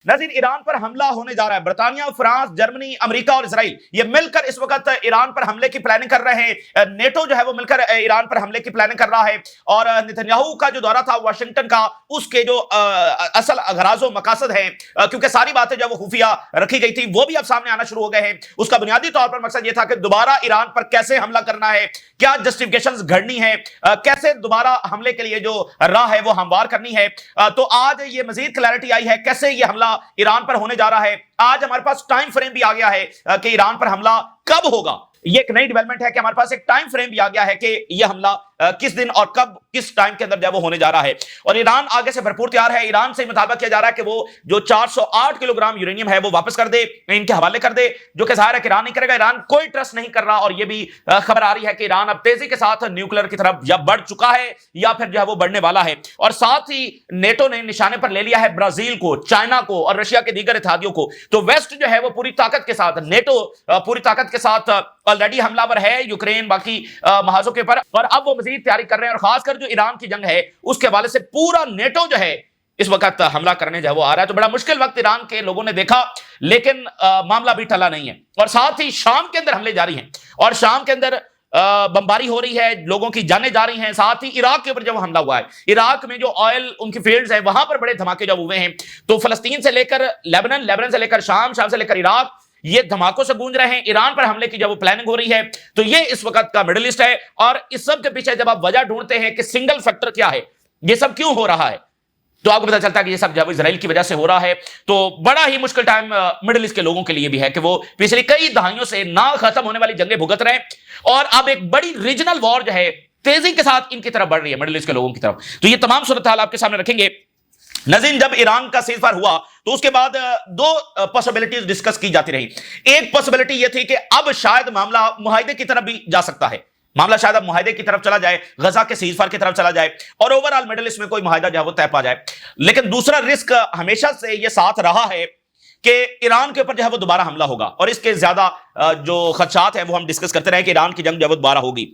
नाज़रीन, ईरान पर हमला होने जा रहा है। ब्रिटानिया, फ्रांस, जर्मनी, अमेरिका और इजराइल ये मिलकर इस वक्त ईरान पर हमले की प्लानिंग कर रहे हैं। नेटो जो है वो मिलकर ईरान पर हमले की प्लानिंग कर रहा है। और नेतन्याहू का जो दौरा था वाशिंगटन का, उसके जो असल गराजो मकासद हैं, क्योंकि सारी बातें जो वो खुफिया रखी गई थी वो भी अब सामने आना शुरू हो गए हैं। उसका बुनियादी तौर पर मकसद ये था कि दोबारा ईरान पर कैसे हमला करना है, क्या जस्टिफिकेशंस घड़नी है, कैसे दोबारा हमले के लिए जो राह है वो हमवार करनी है। तो आज ये मजीद क्लैरिटी आई है कैसे ये हमला ईरान पर होने जा रहा है। आज हमारे पास टाइम फ्रेम भी आ गया है कि ईरान पर हमला कब होगा। ये एक नई डेवलपमेंट है कि हमारे पास एक टाइम फ्रेम भी आ गया है कि यह हमला किस दिन और कब, किस टाइम के अंदर जब वो होने जा रहा है। और ईरान आगे से भरपूर तैयार है। ईरान से मुतालबा किया जा रहा है कि वो जो 408 किलोग्राम यूरेनियम है वो वापस कर दे, इनके हवाले कर दे, जो कि जाहिर है कि ईरान नहीं करेगा। ईरान कोई ट्रस्ट नहीं कर रहा। और ये भी खबर आ रही है कि ईरान अब तेजी के साथ न्यूक्लियर की तरफ या बढ़ चुका है या फिर जो है वो बढ़ने वाला है। और साथ ही नेटो ने निशाने पर ले लिया है ब्राजील को, चाइना को और रशिया के दीगर इत्तेहादियों को। तो वेस्ट जो है वो पूरी ताकत के साथ, नेटो पूरी ताकत के साथ ऑलरेडी हमलावर है यूक्रेन बाकी महाजों के ऊपर। और अब वो मजीद तैयारी कर रहे हैं। और खासकर जो ईरान की जंग है उसके हवाले से पूरा नेटो जो है इस वक्त हमला करने जो वो आ रहा है। तो बड़ा मुश्किल वक्त ईरान के लोगों ने देखा, लेकिन मामला भी टला नहीं है। और साथ ही शाम के अंदर हमले जारी हैं और शाम के अंदर बमबारी हो रही है, लोगों की जानें जा रही हैं। साथ ही इराक के ऊपर जब हमला हुआ है, इराक में जो ऑयल उनकी फील्ड्स है वहां पर बड़े धमाके जब हुए हैं। तो फलस्तीन से लेकर लेबनान, लेबनान से लेकर शाम, शाम से लेकर इराक, ये धमाकों से गूंज रहे हैं। ईरान पर हमले की जब वो प्लानिंग हो रही है, तो ये इस वक्त का मिडिल ईस्ट है। और इस सब के पीछे जब आप वजह ढूंढते हैं कि सिंगल फैक्टर क्या है, ये सब क्यों हो रहा है, तो आपको पता चलता है कि ये सब जब इजराइल की वजह से हो रहा है। तो बड़ा ही मुश्किल टाइम मिडिल ईस्ट के लोगों के लिए भी है कि वो पिछली कई दहाइयों से ना खत्म होने वाली जंगें भुगत रहे हैं। और अब एक बड़ी रीजनल वॉर जो है तेजी के साथ इनकी तरफ बढ़ रही है, मिडिल ईस्ट के लोगों की तरफ। तो ये तमाम सूरत हाल आपके सामने रखेंगे। नाज़रीन, जब ईरान का सीज़फायर हुआ तो उसके बाद दो पॉसिबिलिटीज डिस्कस की जाती रही। एक पॉसिबिलिटी यह थी कि अब शायद मामला मुआहदे की तरफ भी जा सकता है, मामला शायद अब मुआहदे की तरफ चला जाए, गजा के सीज़फायर की तरफ चला जाए और ओवरऑल मिडिल ईस्ट में कोई मुआहदा जो है वो तय पा जाए। लेकिन दूसरा रिस्क हमेशा से यह साथ रहा है कि ईरान के ऊपर जो है वो दोबारा हमला होगा। और इसके ज्यादा जो खदशात है वो हम डिस्कस करते रहे कि ईरान की जंग जो है वो दोबारा होगी।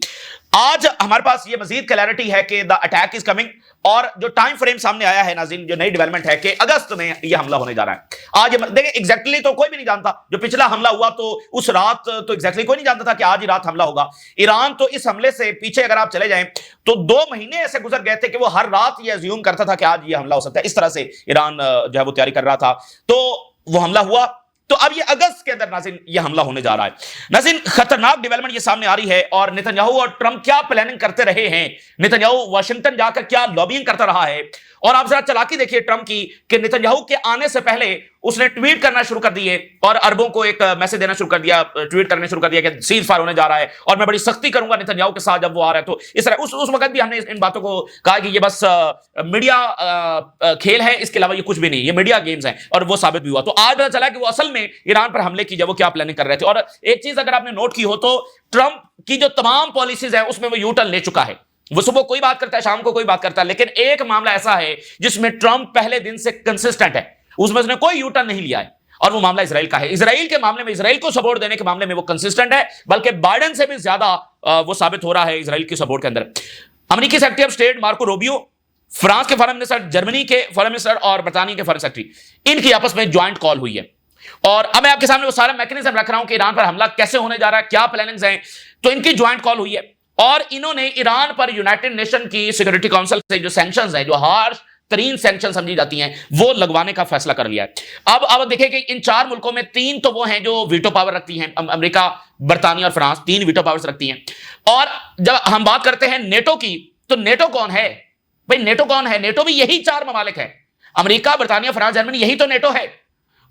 आज हमारे पास ये मजीद क्लैरिटी है कि द अटैक इज कमिंग। और जो टाइम फ्रेम सामने आया है नाज़रीन, जो नई डेवलपमेंट है कि अगस्त में यह हमला होने जा रहा है। आज देखिए, एग्जैक्टली तो कोई भी नहीं जानता। जो पिछला हमला हुआ तो उस रात तो एग्जैक्टली कोई नहीं जानता था कि आज ही रात हमला होगा। ईरान तो इस हमले से पीछे अगर आप चले जाएं तो 2 महीने ऐसे गुजर गए थे कि वो हर रात ये अज्यूम करता था कि आज ये हमला हो सकता है। इस तरह से ईरान जो है वो तैयारी कर रहा था। तो वो हमला हुआ। तो अब ये अगस्त के अंदर नाज़रीन ये हमला होने जा रहा है। नाज़रीन, खतरनाक डेवलपमेंट ये सामने आ रही है। और नेतन्याहू और ट्रंप क्या प्लानिंग करते रहे हैं, नेतन्याहू वाशिंगटन जाकर क्या लॉबिंग करता रहा है। और आप जरा चालाकी देखिए ट्रंप की कि नेतन्याहू के आने से पहले उसने ट्वीट करना शुरू कर दिए और अरबों को एक मैसेज देना शुरू कर दिया, ट्वीट करने शुरू कर दिया कि सीज़फायर होने जा रहा है और मैं बड़ी सख्ती करूंगा नेतन्याहू के साथ जब वो आ रहा है। तो इस तरह उस वक्त भी हमने इन बातों को कहा कि ये बस मीडिया खेल है, इसके अलावा ये कुछ भी नहीं, ये मीडिया गेम्स हैं। और वो साबित भी हुआ। तो आज पता चला कि वो असल में ईरान पर हमले की जब वो क्या प्लानिंग कर रहे थे। और एक चीज अगर आपने नोट की हो तो ट्रंप की जो तमाम पॉलिसीज है उसमें वो यू टर्न ले चुका है। वो सुबह कोई बात करता है, शाम को कोई बात करता है, लेकिन एक मामला ऐसा है जिसमें ट्रंप पहले दिन से कंसिस्टेंट है, उसमें उसने कोई यू टर्न नहीं लिया है। और वो मामला इजराइल का है। इजराइल के मामले में, इजराइल को सपोर्ट देने के मामले में वो कंसिस्टेंट है, बल्कि बाइडेन से भी ज्यादा वो साबित हो रहा है इजराइल की सपोर्ट के अंदर। अमेरिकी secretary of State Marco Rubio, France के फॉरेन मिनिस्टर, जर्मनी के फॉरेन मिनिस्टर और बरतानिया के फॉरेन सेक्रेटरी, इनकी आपस में ज्वाइंट कॉल हुई है। और अब मैं आपके सामने वो सारा मैकेनिज्म रख रहा हूं कि ईरान पर हमला कैसे होने जा रहा है, क्या प्लानिंग्स हैं। तो इनकी ज्वाइंट कॉल हुई है और इन्होंने ईरान पर यूनाइटेड नेशन की सिक्योरिटी काउंसिल से जो सैंक्शंस हैं, जो हार्श तरीन सैंक्शन समझी जाती हैं, वो लगवाने का फैसला कर लिया है। अब देखिए कि इन 4 मुल्कों में 3 तो वो हैं जो वीटो पावर रखती हैं, अमेरिका, बरतानिया और फ्रांस 3 वीटो पावर्स रखती हैं। और जब हम बात करते हैं नेटो की, तो नेटो कौन है भाई? नेटो कौन है? नेटो भी यही 4 ममालिक है, अमेरिका, बरतानिया, फ्रांस, जर्मनी, यही तो नेटो है।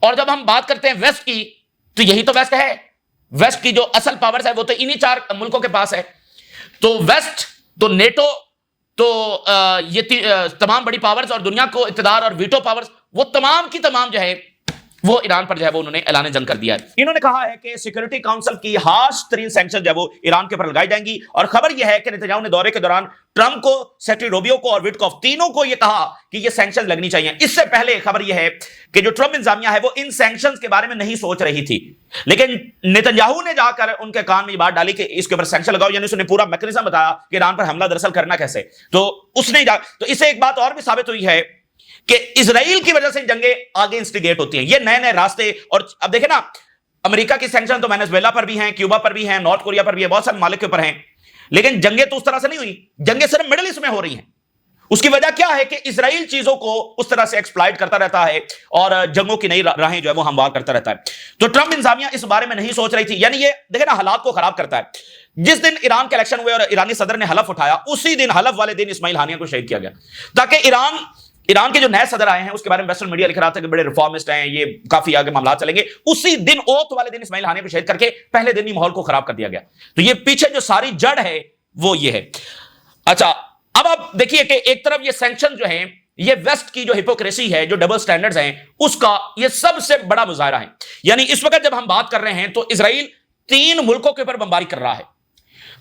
और जब हम बात करते हैं वेस्ट की, तो यही तो वेस्ट है। वेस्ट की जो असल पावर्स है वो तो इन्हीं 4 मुल्कों के पास है। तो वेस्ट, तो नेटो, तो ये तमाम बड़ी पावर्स और दुनिया को इत्तेदार और वीटो पावर्स, वो तमाम की तमाम जो है वो ईरान पर जो है वो उन्होंने ऐलान जंग कर दिया है। इन्होंने कहा है कि सिक्योरिटी काउंसिल की हार्श तरीन सैंक्शन जो है वो ईरान के ऊपर लगाई जाएंगी। और खबर यह है कि नेतन्याहू ने दौरे के दौरान ट्रंप को, सेक्रेटरी रूबियो को और विटकॉफ, तीनों को यह कहा कि ये सैंक्शन लगनी चाहिए। इससे पहले खबर यह है कि जो ट्रंप इंतजामिया है वो इन सैंक्शंस के बारे में नहीं सोच रही थी, लेकिन नेतन्याहू ने जाकर उनके कान में बात डाली कि इसके ऊपर सैंक्शन लगाओ। यानी उसने पूरा मैकेनिज्म बताया कि ईरान पर हमला दरअसल करना कैसे। तो उसने तो इससे एक बात और भी साबित हुई है कि इजराइल की वजह से जंगें आगे इंस्टिगेट होती हैं, ये नए नए रास्ते। और अब देखें ना, अमेरिका की सैंक्शन तो वेनेजुएला पर भी हैं, क्यूबा पर भी हैं, नॉर्थ कोरिया पर भी है, बहुत सारे मालिक के ऊपर हैं, लेकिन जंगें तो उस तरह से नहीं हुई। जंगें सिर्फ मिडिल ईस्ट में हो रही हैं। उसकी वजह क्या है कि इजराइल चीजों को उस तरह से एक्सप्लॉइट करता रहता है और जंगों की नई राहें जो है वो हमवार करता रहता है। तो ट्रंप इंतजामिया इस बारे में नहीं सोच रही थी, यानी ये देखे ना, हालात को खराब करता है। जिस दिन ईरान के इलेक्शन हुए और ईरानी सदर ने हलफ उठाया, उसी दिन, हलफ वाले दिन, इस्माइल हानिया को शहीद किया गया, ताकि ईरान के जो नए सदर आए हैं उसके बारे में वेस्टर्न मीडिया लिख रहा था कि बड़े रिफॉर्मिस्ट हैं, ये काफी आगे मामला चलेंगे। उसी दिन, ओथ वाले दिन, इस्माइल हानिया को शहीद करके पहले दिन ही माहौल को खराब कर दिया गया। तो ये पीछे जो सारी जड़ है वो ये है। अच्छा, अब आप देखिए कि एक तरफ ये सैंक्शन जो है, ये वेस्ट की जो हिपोक्रेसी है, जो डबल स्टैंडर्ड्स हैं, उसका ये सबसे बड़ा मुजाहरा है। यानी इस वक्त जब हम बात कर रहे हैं तो इजराइल 3 मुल्कों के ऊपर बमबारी कर रहा है।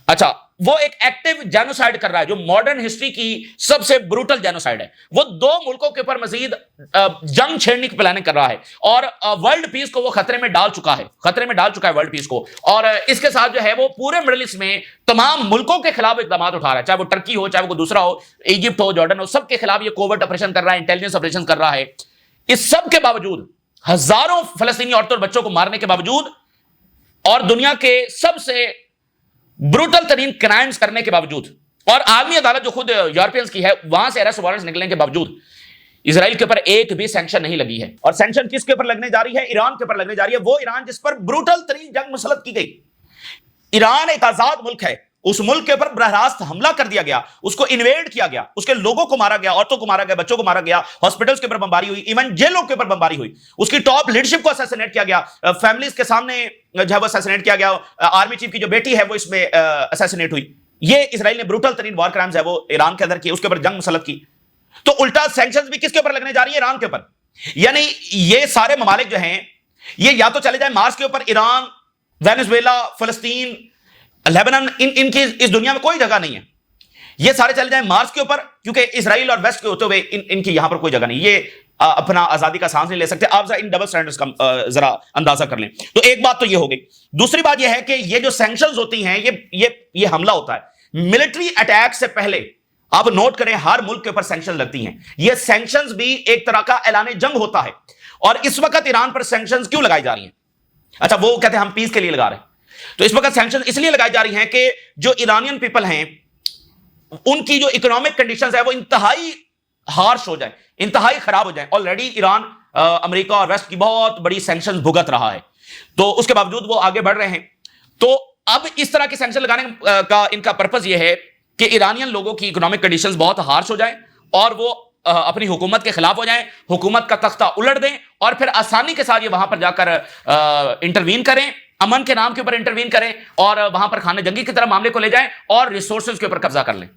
अच्छा, वो एक एक्टिव जेनोसाइड कर रहा है, जो मॉडर्न हिस्ट्री की सबसे ब्रूटल जेनोसाइड है। वो 2 मुल्कों के ऊपर मजीद जंग छेड़ने की प्लानिंग कर रहा है और वर्ल्ड पीस को वो खतरे में डाल चुका है, वर्ल्ड पीस को। और इसके साथ जो है वो पूरे मिडिल ईस्ट में तमाम मुल्कों के खिलाफ इकदाम उठा रहा है, चाहे वो टर्की हो, चाहे वो दूसरा हो, इजिप्ट हो, जॉर्डन हो, सबके खिलाफ ये कोवर्ट ऑपरेशन कर रहा है, इंटेलिजेंस ऑपरेशन कर रहा है। इस सब के बावजूद, हजारों फलस्तीनी औरतों और बच्चों को मारने के बावजूद और दुनिया के सबसे ब्रूटल तरीन क्राइम्स करने के बावजूद, और आर्मी अदालत जो खुद यूरोपियंस की है, वहां से अरेस्ट वारंट्स निकलने के बावजूद इजराइल के ऊपर एक भी सैंक्शन नहीं लगी है। और सैंक्शन किसके ऊपर लगने जा रही है? ईरान के ऊपर लगने जा रही है। वो ईरान जिस पर ब्रूटल तरीन जंग मुसल्लत की गई। ईरान एक आजाद मुल्क है, उस मुल्क के ऊपर बरहरास्त हमला कर दिया गया, उसको इन्वेड किया गया, उसके लोगों को मारा गया, औरतों को मारा गया, बच्चों को मारा गया, हॉस्पिटल्स के ऊपर बमबारी हुई, इवन जेलों के ऊपर बमबारी हुई, उसकी टॉप लीडरशिप को असैसिनेट किया गया, फैमिलीज के सामने जो है वो असैसिनेट किया गया, आर्मी चीफ की जो बेटी है वो इसमें असैसिनेट हुई। ये इजराइल ने ब्रूटल तरीन वॉर क्राइम्स है वो ईरान के अंदर किए, उसके ऊपर जंग मुसल्लत की। तो उल्टा सैंक्शंस भी किसके ऊपर लगने जा रही है? ईरान के ऊपर। यानी ये सारे ममालिक जो हैं, ये या तो चले जाए मार्स के ऊपर, ईरान, वेनेजुएला, फलस्तीन, लेबनान, इनकी इस दुनिया में कोई जगह नहीं है। ये सारे चले जाएं मार्स के ऊपर, क्योंकि इजराइल और वेस्ट के होते हुए इनकी यहां पर कोई जगह नहीं। ये अपना आजादी का सांस नहीं ले सकते। आप जरा इन डबल स्टैंडर्ड्स का जरा अंदाजा कर लें। तो एक बात तो ये हो गई। दूसरी बात ये है कि ये जो सैंक्शंस होती हैं, ये हमला होता है मिलिट्री अटैक से पहले। आप नोट करें, हर मुल्क के ऊपर सैंक्शन लगती हैं। ये सैंक्शंस भी एक तरह का ऐलान जंग होता है। और इस वक्त ईरान पर सैंक्शंस क्यों लगाई जा रही हैं? अच्छा, वो कहते हैं हम पीस के लिए लगा रहे हैं। तो इस वक्त सैंक्शन इसलिए लगाई जा रही हैं कि जो ईरानियन पीपल हैं, उनकी जो इकोनॉमिक कंडीशंस है वो इंतहाई हार्श हो जाए, इंतहाई खराब हो जाए। ऑलरेडी ईरान अमेरिका और वेस्ट की बहुत बड़ी सैंक्शंस भुगत रहा है, तो उसके बावजूद वो आगे बढ़ रहे हैं। तो अब इस तरह के सैंक्शन लगाने का इनका पर्पस ये है कि ईरानियन लोगों की इकोनॉमिक कंडीशंस बहुत हार्श हो जाए और वो अपनी हुकूमत के खिलाफ हो जाएं, हुकूमत का तख्ता उलट दें और फिर आसानी के साथ ये वहां पर जाकर इंटरवीन करें, अमन के नाम के ऊपर इंटरवीन करें और वहां पर खाने जंगी की तरह मामले को ले जाएं और रिसोर्सेज के ऊपर कब्जा कर लें।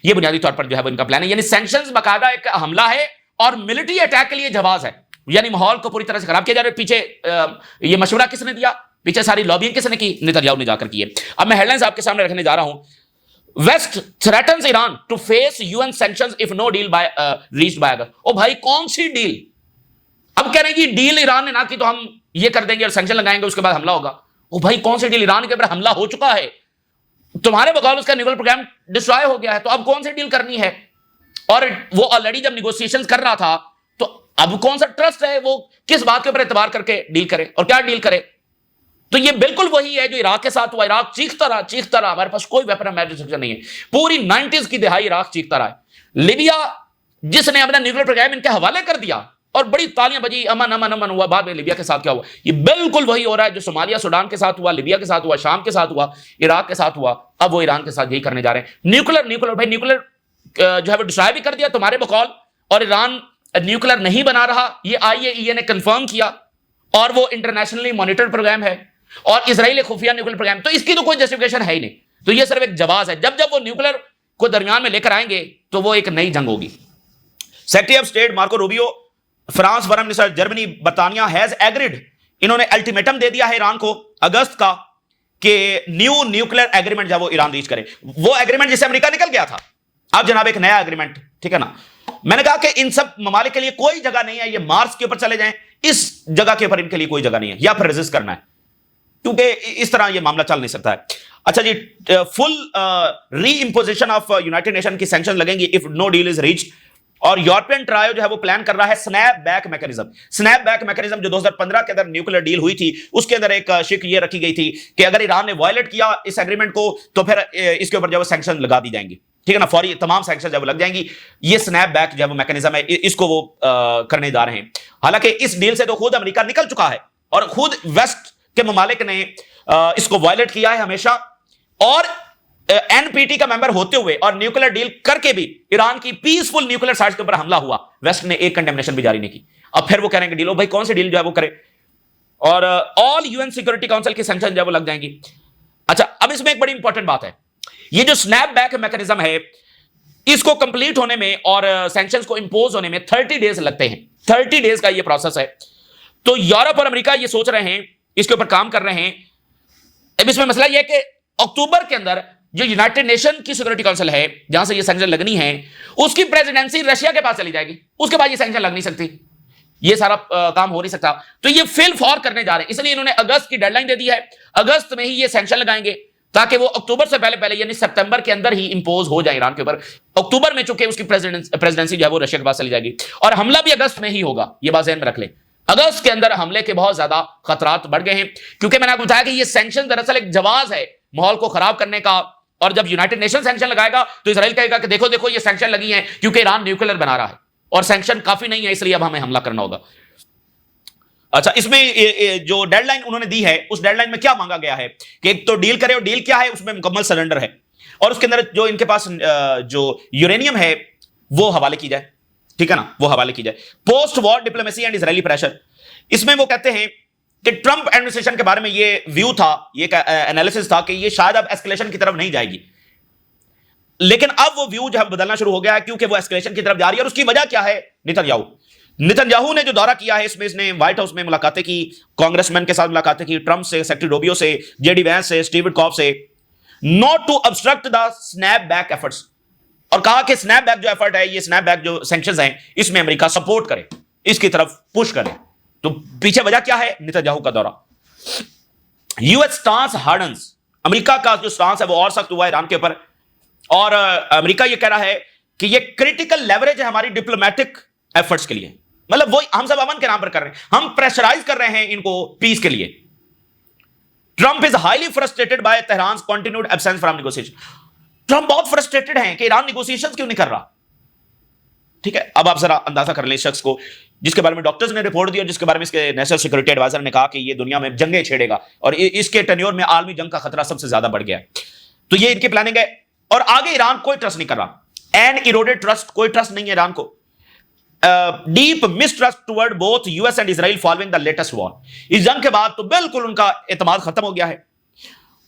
ये बुनियादी तौर पर जो है वो इनका प्लान है। यानी सैंक्शंस बाकायदा एक हमला है और मिलिट्री अटैक के लिए जवाब है। यानी माहौल को पूरी तरह से खराब किया जा रहा है। पीछे ये मशवरा किसने दिया? पीछे सारी लॉबिंग किसने की? नेतन्याहू ने जाकर की है। अब मैं हेडलाइंस आपके सामने रखने जा रहा हूं। West threatens Iran to face UN sanctions if no deal by reached by August. ओ भाई, कौन सी डील? अब कह रहे हैं कि डील ईरान ने ना की तो हम ये कर देंगे और सैंक्शन लगाएंगे, उसके बाद हमला होगा। ओ भाई, कौन सी डील? ईरान के ऊपर हमला हो चुका है, तुम्हारे बगौल उसका न्यूक्लियर प्रोग्राम डिस्ट्रॉय हो गया है, तो अब कौन सी डील करनी है? और वो ऑलरेडी जब निगोशिएशंस कर रहा था, तो अब कौन सा ट्रस्ट है? वो किस बात के ऊपर एतबार करके डील करे और क्या डील करे? तो ये बिल्कुल वही है जो इराक के साथ हुआ। इराक चीखता रहा, हमारे पास कोई वेपन ऑफ मैस डिस्ट्रक्शन नहीं है। पूरी 90s की दिहाई इराक चीखता रहा है। लिबिया जिसने अपना न्यूक्लियर प्रोग्राम इनके हवाले कर दिया और बड़ी तालियां बजी, अमन अमन अमन हुआ। बाद में लिबिया के साथ क्या हुआ? ये बिल्कुल वही हो रहा है जो सोमालिया सूडान के साथ हुआ, लिबिया के साथ हुआ, शाम के साथ हुआ, इराक के साथ हुआ। अब वो ईरान के साथ यही करने जा रहे हैं। न्यूक्लियर भाई, न्यूक्लियर जो है वो डिस्ट्रॉय भी कर दिया तुम्हारे बकौल, और ईरान न्यूक्लियर नहीं बना रहा, ये IAEA ने कंफर्म किया और वो इंटरनेशनली मॉनिटर्ड प्रोग्राम है और इजराइल खुफिया न्यूक्लियर प्रोग्राम। तो इसकी तो कोई जस्टिफिकेशन है ही नहीं। तो ये सिर्फ एक जवाब है। जब वो न्यूक्लियर को दरमियान में लेकर आएंगे तो वो एक नई जंग होगी। Secretary of State Marco Rubio, France foreign minister, Germany, बर्तानिया हैज एग्रीड, इन्होंने अल्टीमेटम दे दिया है ईरान को अगस्त का कि न्यू न्यूक्लियर एग्रीमेंट जब वो ईरान रीच करे, वो एग्रीमेंट जिससे अमेरिका निकल गया था, अब जनाब एक नया एग्रीमेंट, ठीक है ना। मैंने कहा कि इन सब ममालिक के लिए कोई जगह नहीं है, ये मार्स के ऊपर चले जाएं, इस जगह के ऊपर इनके लिए कोई जगह नहीं है, या फिर रेजिस्ट करना है, क्योंकि इस तरह ये मामला चल नहीं सकता है। अच्छा जी, full reimposition of United Nation की सैंक्शन लगेंगी if no deal is reach. और यूरोपियन ट्रायो जो है वो प्लान कर रहा है snap back mechanism. Snap back mechanism जो 2015 के अंदर न्यूक्लियर डील हुई थी, उसके अंदर एक शिक ये रखी गई थी कि अगर ईरान ने वायलेट किया इस एग्रीमेंट को तो फिर इसके ऊपर जो है सैंक्शन लगा दी जाएंगी, ठीक है ना, फौरी तमाम सैंक्शन जब लग जाएंगी। ये स्नैप बैक जो है वो मैकेनिज्म है, इसको वो करने जा रहे हैं। हालांकि इस डील से तो खुद अमेरिका निकल चुका है और खुद वेस्ट के ममालिक ने इसको वायलेट किया है हमेशा, और एनपीटी का मेंबर होते हुए और न्यूक्लियर डील करके भी ईरान की पीसफुल न्यूक्लियर साइट्स के ऊपर हमला हुआ, वेस्ट ने एक कंडेमनेशन भी जारी नहीं की। अब फिर वो कह रहे हैं कि डील, भाई कौन सी डील जो है वो करे, और ऑल यूएन सिक्योरिटी काउंसिल की सैंक्शन जो है वो लग जाएंगी। अच्छा, अब इसमें एक बड़ी इंपॉर्टेंट बात है, ये जो स्नैप बैक मैकेनिज्म है इसको कंप्लीट होने में और सैंक्शंस को इंपोज होने में 30 डेज लगते हैं। 30 डेज का ये प्रोसेस है। तो यूरोप और अमेरिका ये सोच रहे हैं, इसके ऊपर काम कर रहे हैं। अब इसमें मसला यह है कि अक्टूबर के अंदर जो यूनाइटेड नेशन की सिक्योरिटी काउंसिल है जहां से ये सैंक्शन लगनी है, उसकी प्रेसिडेंसी रशिया के पास चली जाएगी, उसके बाद ये सैंक्शन लग नहीं सकती, ये सारा काम हो नहीं सकता। तो ये फिल फॉर करने जा रहे हैं, इसलिए इन्होंने अगस्त की डेडलाइन दे दी है, अगस्त में ही ये सैंक्शन लगाएंगे ताकि वो अक्टूबर से पहले पहले यानी सितंबर के अंदर ही इंपोज हो जाए ईरान के ऊपर। अक्टूबर में चूंकि उसकी प्रेसिडेंसी जो है वो रशिया के पास चली जाएगी और हमला भी अगस्त में ही होगा, ये बात ध्यान में रख ले। अगस्त के अंदर हमले के बहुत ज्यादा खतरात बढ़ गए हैं, क्योंकि मैंने आपको बताया कि ये सैंक्शन दरअसल एक जवाब है माहौल को खराब करने का। और जब यूनाइटेड नेशन सैंक्शन लगाएगा तो इजराइल कहेगा कि देखो देखो ये सैंक्शन लगी है क्योंकि ईरान न्यूक्लियर बना रहा है और सैंक्शन काफी नहीं है, इसलिए अब हमें हमला करना होगा। अच्छा, इसमें जो डेडलाइन उन्होंने दी है उस डेडलाइन में क्या मांगा गया है कि एक तो डील करे, और डील क्या है, उसमें मुकम्मल सरेंडर है, और उसके अंदर जो इनके पास जो यूरेनियम है वो हवाले की जाए, ठीक है ना, वो हवाले की जाए। Post war diplomacy and Israeli pressure, इसमें वो कहते हैं कि ट्रंप एडमिनिस्ट्रेशन के बारे में ये व्यू था, ये एनालिसिस था कि ये शायद अब एस्केलेशन की तरफ नहीं जाएगी, लेकिन अब वो व्यू जो है बदलना शुरू हो गया है क्योंकि वो एस्केलेशन की तरफ जा रही है। और उसकी वजह क्या है? नेतन्याहू ने जो दौरा किया है इसमें इसने व्हाइट हाउस में मुलाकातें की, कांग्रेसमैन के साथ मुलाकातें की, ट्रंप से, सेक्रेटरी रूबियो से, जेडी वैंस से, स्टीव विटकॉफ से, not to obstruct the snap back efforts, और कहा कि स्नैप बैक जो एफर्ट है, ये स्नैप बैक जो सैंक्शंस हैं, इसमें अमेरिका सपोर्ट करे, इसकी तरफ पुश करे। तो पीछे वजह क्या है? नेतन्याहू का दौरा। यूएस स्टांस हार्डन्स, अमेरिका का जो स्टांस है वो और सख्त हुआ है ईरान के ऊपर, और अमेरिका ये कह रहा है कि ये क्रिटिकल लेवरेज है हमारी डिप्लोमेटिक एफर्ट्स के लिए, मतलब वो हम सब अमन के नाम पर कर रहे हैं, हम प्रेशराइज कर रहे हैं इनको पीस के लिए। Trump is highly frustrated by Tehran continued absence from negotiation, Trump बहुत फ्रस्ट्रेटेड हैं कि ईरान नेगोशिएशंस क्यों नहीं कर रहा। ठीक है, अब आप जरा अंदाजा कर लें इस शख्स को जिसके बारे में डॉक्टर्स ने रिपोर्ट दी और जिसके बारे में इसके नेशनल सिक्योरिटी एडवाइजर ने कहा कि ये दुनिया में जंगें छेड़ेगा और इसके टेन्योर में आलमी जंग का खतरा सबसे ज्यादा बढ़ गया है। तो ये इनकी प्लानिंग है, और आगे ईरान कोई ट्रस्ट नहीं कर रहा, एन इरोडेड ट्रस्ट, कोई ट्रस्ट नहीं है ईरान को। Deep mistrust toward both US and Israel following the latest war, इस जंग के बाद तो बिल्कुल उनका एतमाद खत्म हो गया है।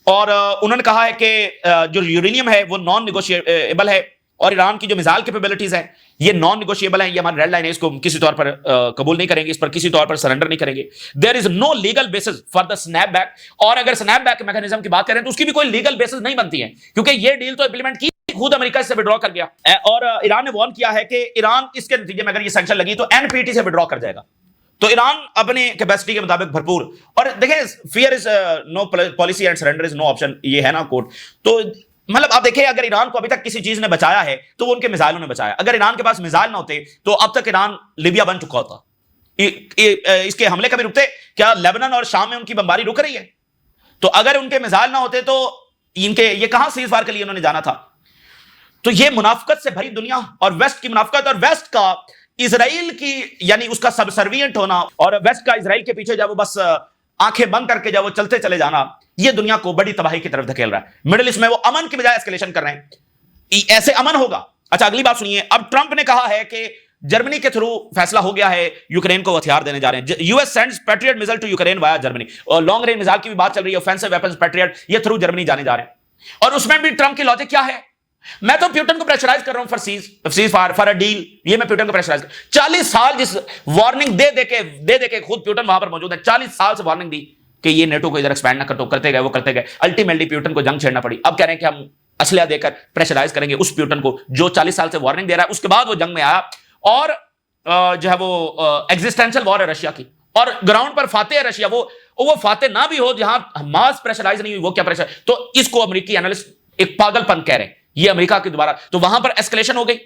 और उन्होंने कहा है कि जो यूरेनियम है वो नॉन निगोशिएबल है, और ईरान की जो मिसाइल कैपेबिलिटीज हैं ये नॉन निगोशिएबल है, ये हमारी रेड लाइन है, इसको किसी तौर पर कबूल नहीं करेंगे, इस पर किसी तौर पर सरेंडर नहीं करेंगे। There is no legal basis for the snap back, और अगर स्नैप बैक मैकेनिज्म की बात करें तो उसकी भी कोई लीगल बेसिस नहीं बनती है, क्योंकि ये डील तो इंप्लीमेंट की खुद अमेरिका से विड्रॉ कर गया, और ईरान ने वार्न किया है कि ईरान इसके नतीजे में अगर ये सैंक्शन लगी तो एनपीटी से विड्रॉ कर जाएगा। तो ईरान अपने कैपेसिटी के मुताबिक भरपूर, और देखिए fear is no policy and surrender is no option, ये है ना कोड। तो मतलब आप देखिए, अगर ईरान को अभी तक किसी चीज ने बचाया है तो वो उनके मिसाइलों ने बचाया। अगर ईरान के पास मिसाइल ना होते तो अब तक ईरान लिबिया बन चुका होता। इसके हमले कभी रुकते क्या? लेबनान और शाम में उनकी बमबारी रुक रही है, तो अगर उनके मिसाइल ना होते तो इनके ये कहां सीज फायर के लिए उन्होंने जाना था। तो ये मुनाफकत से भरी दुनिया और वेस्ट की मुनाफकत, और वेस्ट का इजराइल की यानी उसका सबसर्विएंट होना, और वेस्ट का इजराइल के पीछे जब वो बस आंखें बंद करके जब वो चलते चले जाना, ये दुनिया को बड़ी तबाही की तरफ धकेल रहा है। मिडिल ईस्ट में वो अमन की बजाय एस्केलेशन कर रहे हैं, ऐसे अमन होगा। अच्छा, अगली बात सुनिए, अब ट्रंप ने कहा है कि जर्मनी के थ्रू फैसला हो गया है, यूक्रेन को हथियार देने जा रहे हैं। US sends Patriot missile to Ukraine via Germany, और लॉन्ग रेंज मिसाइल की भी बात चल रही है, ऑफेंसिव वेपन्स पैट्रियट, ये थ्रू जर्मनी जाने जा रहे हैं। और उसमें भी ट्रंप की लॉजिक क्या है? मैं तो प्यूटन को प्रेशराइज कर रहा हूं for fire for a deal, ये मैं प्यूटन को प्रेशराइज कर, 40 साल जिस वार्निंग दे के खुद प्यूटन वहां पर मौजूद है, 40 साल से वार्निंग दी कि ये नेटो को इधर एक्सपैंड ना कर, तो करते गए, वो करते गए, अल्टीमेटली प्यूटन को जंग छेड़ना पड़ी। अब कह रहे हैं कि हम असलिया देकर प्रेशराइज करेंगे उस प्यूटन को जो 40 साल से वार्निंग दे रहा है। उसके बाद वो जंग में आया, और जो है वो एग्जिस्टेंशियल वॉर है रशिया की, और ग्राउंड पर फाते है रशिया, वो फाते ना भी हो जहां हमास प्रेशराइज नहीं हुई, वो क्या प्रेशर। तो इसको अमेरिकी एनालिस्ट एक पागलपन कह रहे हैं, ये अमेरिका के द्वारा, तो वहां पर एस्केलेशन हो गई।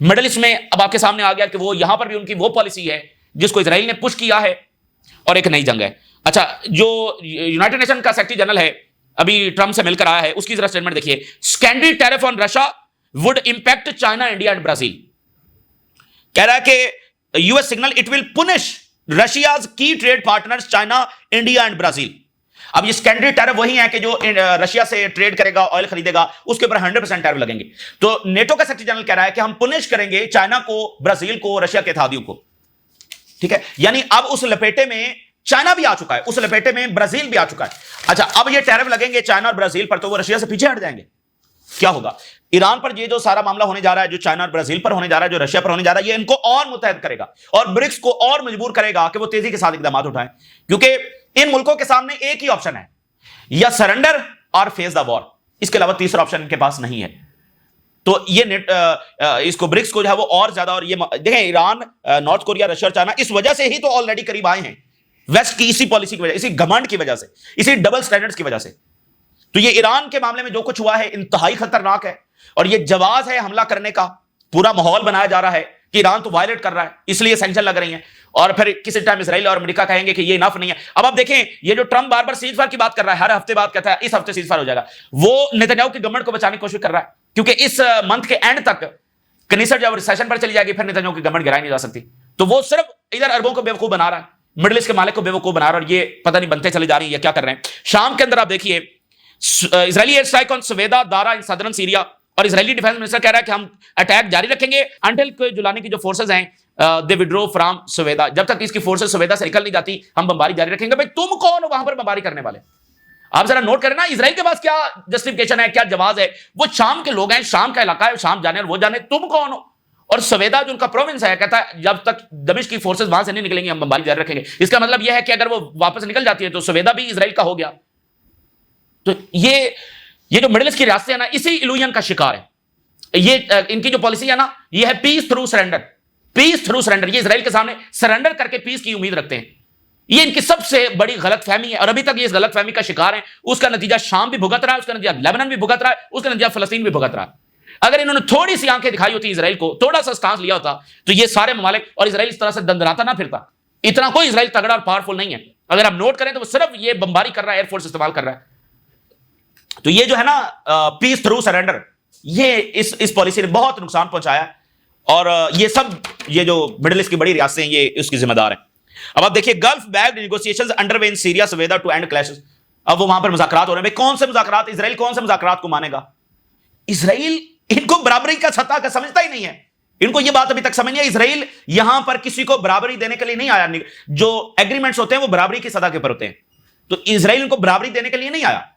मिडिल ईस्ट में अब आपके सामने आ गया कि वो यहां पर भी उनकी वो पॉलिसी है जिसको इजराइल ने पुश किया है और एक नई जंग है। अच्छा, जो यूनाइटेड नेशन का सेक्रेटरी जनरल है अभी ट्रंप से मिलकर आया है, उसकी जरा स्टेटमेंट देखिए। Secondary tariff on Russia would impact China, India and Brazil. कह रहा है कि US signal it will punish Russia's key trade partners China, India and Brazil. अब ये सेकेंडरी टैरिफ वही है कि जो रशिया से ट्रेड करेगा, ऑयल खरीदेगा, उसके ऊपर 100% टैरिफ लगेंगे। तो नेटो का सेक्रेटरी जनरल कह रहा है कि हम पुनिश करेंगे चाइना को, ब्राजील को, रशिया के इत्तेहादियों को। ठीक है, यानी अब उस लपेटे में चाइना भी आ चुका है, उस लपेटे में ब्राजील भी आ चुका है। अच्छा, अब ये टैरिफ लगेंगे चाइना और ब्राजील पर, तो वो रशिया से पीछे हट जाएंगे। क्या होगा ईरान पर? ये जो सारा मामला होने जा रहा है, जो चाइना और ब्राजील पर होने जा रहा है, जो रशिया पर होने जा रहा है, ये इनको और मुतहद करेगा और ब्रिक्स को और मजबूर करेगा कि वो तेजी के साथ इकदाम उठाएं, क्योंकि इन मुल्कों के सामने एक ही ऑप्शन है, या सरेंडर और फेस द वॉर। इसके अलावा तीसरा ऑप्शन इनके पास नहीं है। तो ये इसको ब्रिक्स को जो है वो और ज्यादा, और ये देखें ईरान, नॉर्थ कोरिया, रशिया और चाइना इस वजह से ही तो ऑलरेडी करीब आए हैं वेस्ट की, इसी पॉलिसी की वजह, इसी घमंड की वजह से, इसी डबल स्टैंडर्ड्स की वजह से। तो ये ईरान के मामले में जो कुछ हुआ है इंतहाई खतरनाक है, और ये जवाब है हमला करने का। पूरा माहौल बनाया जा रहा है कि ईरान तो वायलेट कर रहा है, इसलिए सैंक्शन लग रही हैं, और फिर किसी टाइम इजराइल और अमेरिका कहेंगे कि ये इनफ नहीं है। अब आप देखें, ये जो ट्रंप बार बार सीजफायर की बात कर रहा है, हर हफ्ते बात कहता है इस हफ्ते सीजफायर हो जाएगा, वो नेतन्याहू की गवर्नमेंट को बचाने की कोशिश कर रहा है, क्योंकि इस मंथ के एंड तक कनीसर जब रिसेशन पर चली जाएगी, फिर नेतन्याहू की गवर्नमेंट गिराई नहीं जा सकती। तो वो सिर्फ इधर अरबों को बेवकूफ बना रहा है, मिडिल ईस्ट के मालिक को बेवकूफ बना रहा है, और ये पता नहीं बनते चले जा रही है, क्या कर रहे हैं। शाम के अंदर आप देखिए, Israeli air strike on Sweida Daraa in southern Syria, और इजरायली डिफेंस मिनिस्टर कह रहा है कि हम अटैक जारी रखेंगे अंटिल जुलानी की जो फोर्सेज हैं दे विड्रॉ फ्रॉम सवेदा। जब तक इसकी फोर्सेज सवेदा से निकल नहीं जाती, हम बमबारी जारी रखेंगे। भाई तुम कौन हो वहां पर बमबारी करने वाले? आप जरा नोट करें ना, इजराइल के पास क्या जस्टिफिकेशन है, क्या जवाब है? वो शाम के लोग हैं, शाम का इलाका है, शाम जाने वो जाने, तुम कौन हो? और सवेदा जो उनका प्रोविंस है, कहता है जब तक दमिश्क की फोर्सेज वहां से नहीं निकलेंगी हम बमबारी जारी रखेंगे। इसका मतलब यह है कि अगर वो वापस निकल जाती है तो सवेदा भी इजराइल का हो गया। तो ये जो मिडिल ईस्ट की रियासतें हैं ना, इसी इल्यूजन का शिकार है। ये इनकी जो पॉलिसी है ना, ये है peace through surrender, peace through surrender. ये इजराइल के सामने सरेंडर करके पीस की उम्मीद रखते हैं। ये इनकी सबसे बड़ी गलतफहमी है, और अभी तक ये इस गलतफहमी का शिकार है। उसका नतीजा शाम भी भुगत रहा है, उसका नतीजा लेबनान भी भुगत रहा है, उसका नतीजा फलस्तीन भी भुगत रहा है। अगर इन्होंने थोड़ी सी आंखें दिखाई होती इजराइल को, थोड़ा सा स्टांस लिया होता, तो ये सारे ममालिक और इजराइल इस तरह से दंदनाता ना फिरता। इतना कोई इजराइल तगड़ा और पावरफुल नहीं है। अगर आप नोट करें तो वो सिर्फ ये बमबारी कर रहा है, एयरफोर्स इस्तेमाल कर रहा है। तो ये जो है ना पीस थ्रू सरेंडर, ये इस पॉलिसी ने बहुत नुकसान पहुंचाया, और ये सब ये जो मिडिल ईस्ट की बड़ी रियासतें हैं ये उसकी जिम्मेदार है। अब आप देखिए, Gulf backed negotiations underway in Syria Sweida to end clashes. अब वो वहां पर मुज़ाकरात हो रहे हैं। भाई कौन से मुज़ाकरात? इजराइल कौन से मुज़ाकरात को मानेगा? इजराइल इनको बराबरी का सत्ता का समझता ही नहीं है। इनको ये बात अभी तक समझ नहीं है। इजराइल यहां पर किसी को बराबरी देने के लिए नहीं आया। जो एग्रीमेंट्स होते हैं वो बराबरी की सदा के ऊपर होते हैं, तो इजराइल इनको बराबरी देने के लिए नहीं आया।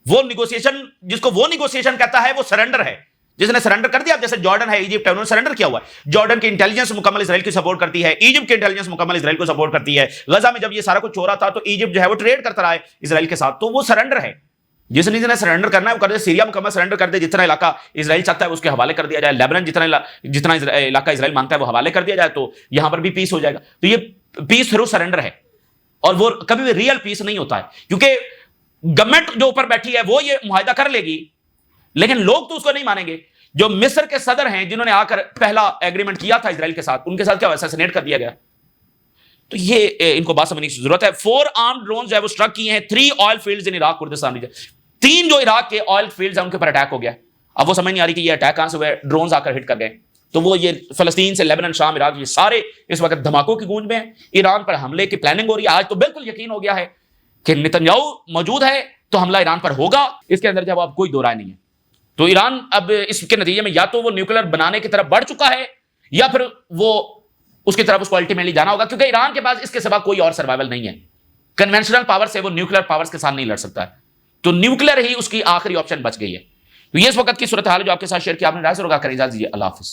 वो निगोशिएशन, जिसको वो निगोशिएशन कहता है, वो सरेंडर है। जिसने सरेंडर कर दिया, जैसे जॉर्डन है, इजिप्ट है, उन्होंने सरेंडर किया हुआ है। जॉर्डन की इंटेलिजेंस मुकम्मल इजराइल की सपोर्ट करती है, इजिप्ट की इंटेलिजेंस मुकम्मल इजराइल को सपोर्ट करती है। गजा में जब ये सारा कुछ हो रहा था तो इजिप्ट जो है वो ट्रेड करता रहा है इजराइल के साथ, तो वो सरेंडर है। जिसने सरेंडर करना है वो कर दे। सीरिया मुकम्मल सरेंडर कर दे, जितना इलाका इजराइल चाहता है उसके हवाले कर दिया जाए। लेबनान जितना इलाका इजराइल मांगता है वो हवाले कर दिया जाए, तो यहां पर भी पीस हो जाएगा। तो ये पीस थ्रू सरेंडर है, और वो कभी भी रियल पीस नहीं होता है, क्योंकि गवर्नमेंट जो ऊपर बैठी है वो ये मुआहिदा कर लेगी, लेकिन लोग तो उसको नहीं मानेंगे। जो मिस्र के सदर हैं, जिन्होंने आकर पहला एग्रीमेंट किया था इजराइल के साथ, उनके साथ क्या असैसिनेट कर दिया गया। तो ये इनको बात समझने की जरूरत है। 4 आर्म्ड ड्रोन जो है वो स्ट्रक किए हैं 3 oil fields in Iraq Kurdistan region. 3 जो इराक के ऑयल फील्ड्स हैं उनके ऊपर अटैक हो गया। अब वो समझ नहीं आ रही कि ये अटैक कहां से हुए, ड्रोन्स आकर हिट कर गए। तो वो ये फलस्तीन से लेबनान, शाम, इराक, ये सारे इस वक्त धमाकों की गूंज में हैं। ईरान पर हमले की प्लानिंग हो रही है। आज तो बिल्कुल यकीन हो गया है कि नेतन्याहू मौजूद है तो हमला ईरान पर होगा, इसके अंदर जब आप कोई दो राय नहीं है। तो ईरान अब इसके नतीजे में या तो वो न्यूक्लियर बनाने की तरफ बढ़ चुका है, या फिर वो उसकी तरफ उसको अल्टीमेटली जाना होगा, क्योंकि ईरान के पास इसके सिवा कोई और सर्वाइवल नहीं है। कन्वेंशनल पावर से वो न्यूक्लियर पावर्स के साथ नहीं लड़ सकता है, तो न्यूक्लियर ही उसकी आखिरी ऑप्शन बच गई है। तो ये इस वक्त की सूरत हाल जो आपके साथ शेयर किया, आपने राय से रोका करें। इजाजत दीजिए, अल्लाह हाफिज।